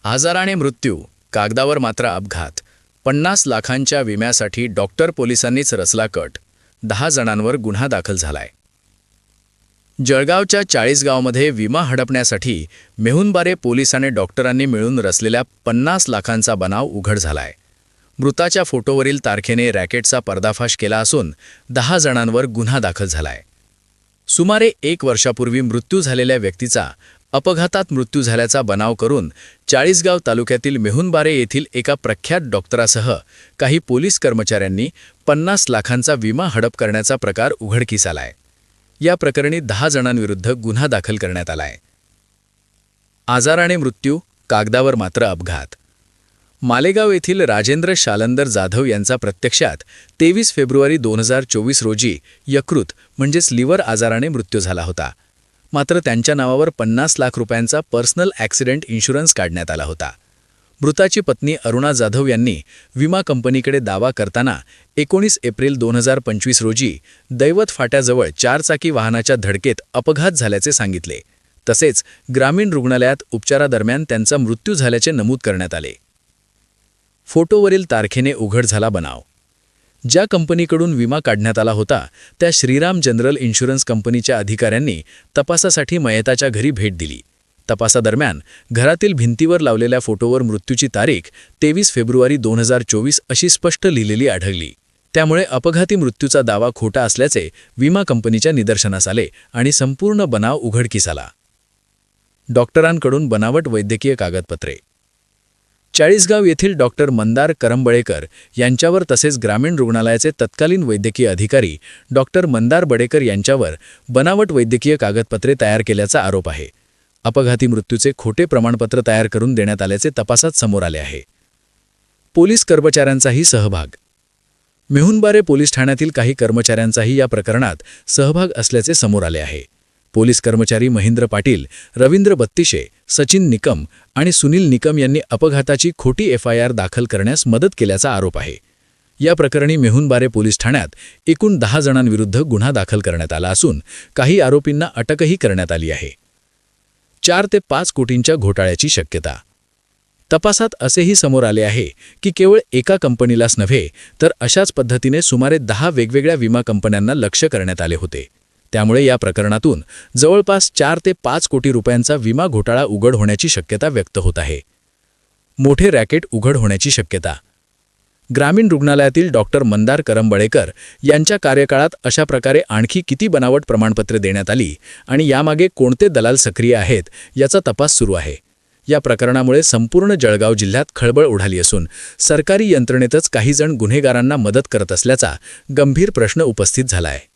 आजाराने मृत्यू, कागदावर मात्र अपघात. 50 लाखांच्या विम्यासाठी डॉक्टर पोलिसांनीच रचला कट. 10 जणांवर गुन्हा दाखल झालाय. जळगावच्या चाळीसगावमध्ये विमा हडपण्यासाठी मेहुणबारे पोलीस आणि डॉक्टरांनी मिळून रचलेल्या 50 लाखांचा बनाव उघड झालाय. मृताच्या फोटोवरील तारखेने रॅकेटचा पर्दाफाश केला असून 10 जणांवर गुन्हा दाखल झालाय. सुमारे 1 वर्षापूर्वी मृत्यू झालेल्या व्यक्तीचा अपघातात मृत्यू झाल्याचा बनाव करून चाळीसगाव तालुक्यातील मेहुणबारे येथील एका प्रख्यात डॉक्टरासह काही पोलीस कर्मचाऱ्यांनी 50 लाखांचा विमा हडप करण्याचा प्रकार उघडकीस आलाय. या प्रकरणी 10 जणांविरुद्ध गुन्हा दाखल करण्यात आलाय. आजाराने मृत्यू, कागदावर मात्र अपघात. मालेगाव येथील राजेंद्र शालंदर जाधव यांचा प्रत्यक्षात 23 फेब्रुवारी 2024 रोजी यकृत म्हणजेच लिव्हर आजाराने मृत्यू झाला होता. मात्र त्यांच्या नावावर 50 लाख रुपयांचा पर्सनल ॲक्सिडेंट इन्शुरन्स काढण्यात आला होता. मृताची पत्नी अरुणा जाधव यांनी विमा कंपनीकडे दावा करताना 19 एप्रिल 2025 रोजी दैवत फाट्याजवळ 4 चाकी वाहनाच्या धडकेत अपघात झाल्याचे सांगितले. तसेच ग्रामीण रुग्णालयात उपचारादरम्यान त्यांचा मृत्यू झाल्याचे नमूद करण्यात आले. फोटोवरील तारखेने उघड झाला बनाव. ज्या कंपनीकडून विमा काढण्यात आला होता त्या श्रीराम जनरल इन्शुरन्स कंपनीच्या अधिकाऱ्यांनी तपासासाठी मयताच्या घरी भेट दिली. तपासादरम्यान घरातील भिंतीवर लावलेल्या फोटोवर मृत्यूची तारीख 23 फेब्रुवारी 2024 अशी स्पष्ट लिहिलेली आढळली. त्यामुळे अपघाती मृत्यूचा दावा खोटा असल्याचे विमा कंपनीच्या निदर्शनास आले आणि संपूर्ण बनाव उघडकीस आला. डॉक्टरांकडून बनावट वैद्यकीय कागदपत्रे. चाळीसगाव येथील डॉक्टर मंदार करंबळेकर यांच्यावर तसेच ग्रामीण रुग्णालयाचे तत्कालीन वैद्यकीय अधिकारी डॉक्टर मंदार बडेकर यांच्यावर बनावट वैद्यकीय कागदपत्रे तयार केल्याचा आरोप आहे. अपघाती मृत्यूचे खोटे प्रमाणपत्र तयार करून देण्यात आल्याचे तपासात समोर आले आहे. पोलीस कर्मचाऱ्यांचाही सहभाग. मेहुणबारे पोलीस ठाण्यातील काही कर्मचाऱ्यांचाही या प्रकरणात सहभाग असल्याचे समोर आले आहे. पोलीस कर्मचारी महेंद्र पाटील, रवींद्र बत्तिशे, सचिन निकम आणि सुनील निकम यांनी अपघाताची खोटी FIR दाखल करण्यास मदत केल्याचा आरोप आहे. या प्रकरणी मेहुणबारे पोलीस ठाण्यात एकूण 10 जणांविरुद्ध गुन्हा दाखल करण्यात आला असून काही आरोपींना अटकही करण्यात आली आहे. 4 ते 5 कोटींच्या घोटाळ्याची शक्यता. तपासात असेही समोर आले आहे की केवळ एका कंपनीलाच नव्हे तर अशाच पद्धतीने सुमारे 10 वेगवेगळ्या विमा कंपन्यांना लक्ष्य करण्यात आले होते. त्यामुळे या प्रकरणातून जवळपास 4 ते 5 कोटी रुपयांचा विमा घोटाळा उघड होण्याची शक्यता व्यक्त होत आहे. मोठे रॅकेट उघड होण्याची शक्यता. ग्रामीण रुग्णालयातील डॉक्टर मंदार करंबळेकर यांच्या कार्यकाळात अशा प्रकारे आणखी किती बनावट प्रमाणपत्रे देण्यात आली आणि यामागे कोणते दलाल सक्रिय आहेत याचा तपास सुरू आहे. या प्रकरणामुळे संपूर्ण जळगाव जिल्ह्यात खळबळ उडाली असून सरकारी यंत्रणेतच काही जण गुन्हेगारांना मदत करत असल्याचा गंभीर प्रश्न उपस्थित झाला आहे.